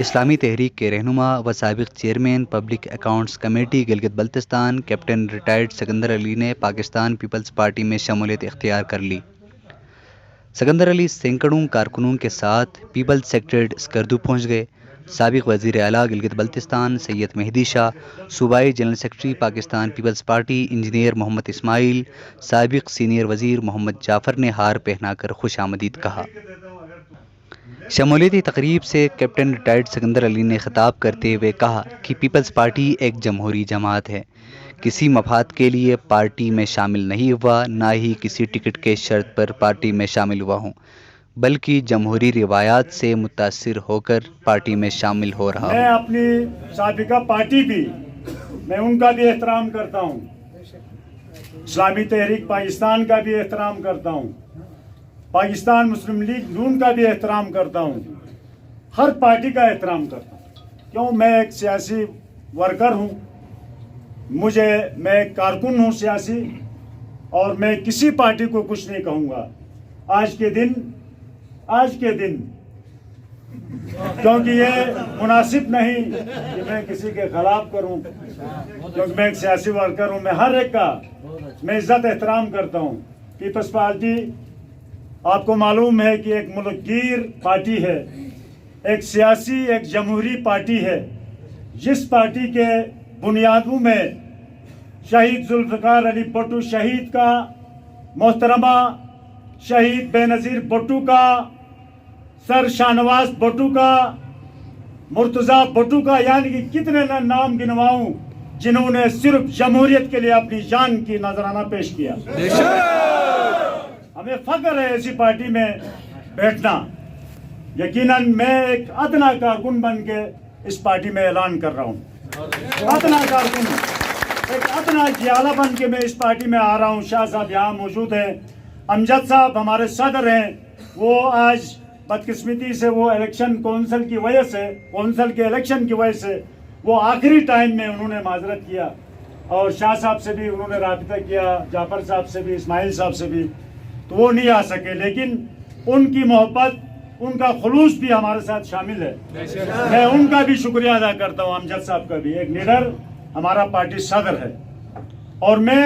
اسلامی تحریک کے رہنما و سابق chairman public accounts committee Gilgit Baltistan captain retired Sikandar Ali نے پاکستان پیپلز پارٹی میں شمولیت اختیار کر لی۔ سکندر علی سینکڑوں کارکنوں کے ساتھ پیپلز سیکٹریٹ اسکردو پہنچ گئے۔ سابق وزیر اعلیٰ گلگت بلتستان سید مہدی شاہ، صوبائی general secretary Pakistan peoples party engineer Muhammad Ismail, سابق سینئر وزیر محمد جعفر نے ہار پہنا کر خوش آمدید کہا۔ شمولیتی تقریب سے کیپٹن ریٹائرڈ سکندر علی نے خطاب کرتے ہوئے کہا کہ پیپلز پارٹی ایک جمہوری جماعت ہے، کسی مفاد کے لیے پارٹی میں شامل نہیں ہوا، نہ ہی کسی ٹکٹ کے شرط پر پارٹی میں شامل ہوا ہوں، بلکہ جمہوری روایات سے متاثر ہو کر پارٹی میں شامل ہو رہا ہوں۔ میں اپنی سابقہ پارٹی بھی میں ان کا بھی احترام کرتا ہوں، اسلامی تحریک پاکستان کا بھی احترام کرتا ہوں، پاکستان مسلم لیگ نون کا بھی احترام کرتا ہوں، ہر پارٹی کا احترام کرتا ہوں، کیوں میں ایک سیاسی ورکر ہوں، میں ایک کارکن ہوں سیاسی، اور میں کسی پارٹی کو کچھ نہیں کہوں گا آج کے دن کیونکہ یہ مناسب نہیں کہ میں کسی کے خلاف کروں، کیونکہ میں ایک سیاسی ورکر ہوں، میں ہر ایک کا میں عزت احترام کرتا ہوں۔ پیپلز پارٹی آپ کو معلوم ہے کہ ایک ملک گیر پارٹی ہے، ایک سیاسی ایک جمہوری پارٹی ہے، جس پارٹی کے بنیادوں میں شہید ذوالفقار علی بھٹو شہید کا، محترمہ شہید بے نظیر بھٹو کا، سر شاہنواز بھٹو کا، مرتضیٰ بھٹو کا، یعنی کہ کتنے نام گنواؤں جنہوں نے صرف جمہوریت کے لیے اپنی جان کی نذرانہ پیش کیا۔ ہمیں فخر ہے ایسی پارٹی میں بیٹھنا۔ یقیناً میں ایک ادنا کارکن بن کے اس پارٹی میں اعلان کر رہا ہوں، ادنا کارکن، ایک ادنا جیالہ بن کے میں اس پارٹی میں آ رہا ہوں۔ شاہ صاحب یہاں موجود ہیں، امجد صاحب ہمارے صدر ہیں، وہ آج بدقسمتی سے وہ الیکشن کونسل کی وجہ سے، کونسل کے الیکشن کی وجہ سے وہ آخری ٹائم میں انہوں نے معذرت کیا، اور شاہ صاحب سے بھی انہوں نے رابطہ کیا، جعفر صاحب سے بھی، اسماعیل صاحب سے بھی، تو وہ نہیں آ سکے، لیکن ان کی محبت، ان کا خلوص بھی ہمارے ساتھ شامل ہے۔ میں ان کا بھی شکریہ ادا کرتا ہوں، امجد صاحب کا بھی، ایک لیڈر، ہمارا پارٹی صدر ہے، اور میں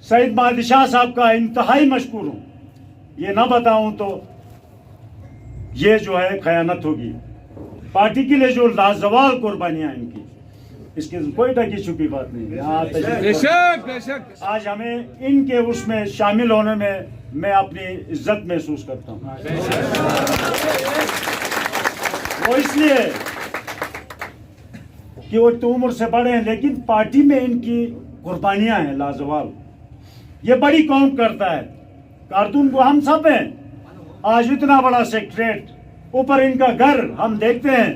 سید مہدی شاہ صاحب کا انتہائی مشکور ہوں۔ یہ نہ بتاؤں تو یہ جو ہے خیانت ہوگی۔ پارٹی کے لیے جو لازوال قربانیاں ان کی، اس کی کوئی ڈھکی چھپی بات نہیں ہے۔ آج ہمیں ان کے اس میں شامل ہونے میں اپنی عزت محسوس کرتا ہوں۔ وہ اس لیے کہ وہ تو عمر سے بڑے ہیں، لیکن پارٹی میں ان کی قربانیاں ہیں لازوال۔ یہ بڑی کاؤنٹ کرتا ہے، کارکن کو ہم سب ہیں۔ آج اتنا بڑا سیکٹریٹ، اوپر ان کا گھر ہم دیکھتے ہیں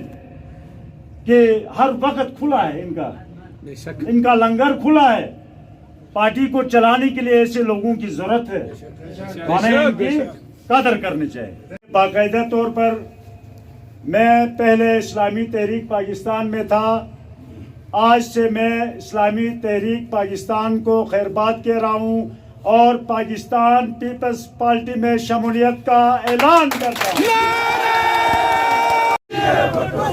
کہ ہر وقت کھلا ہے، ان کا لنگر کھلا ہے۔ پارٹی کو چلانے کے لیے ایسے لوگوں کی ضرورت ہے، ہمیں ان کی قدر کرنی چاہیے۔ باقاعدہ طور پر میں پہلے اسلامی تحریک پاکستان میں تھا، آج سے میں اسلامی تحریک پاکستان کو خیرباد کہہ رہا ہوں اور پاکستان پیپلز پارٹی میں شمولیت کا اعلان کرتا ہوں۔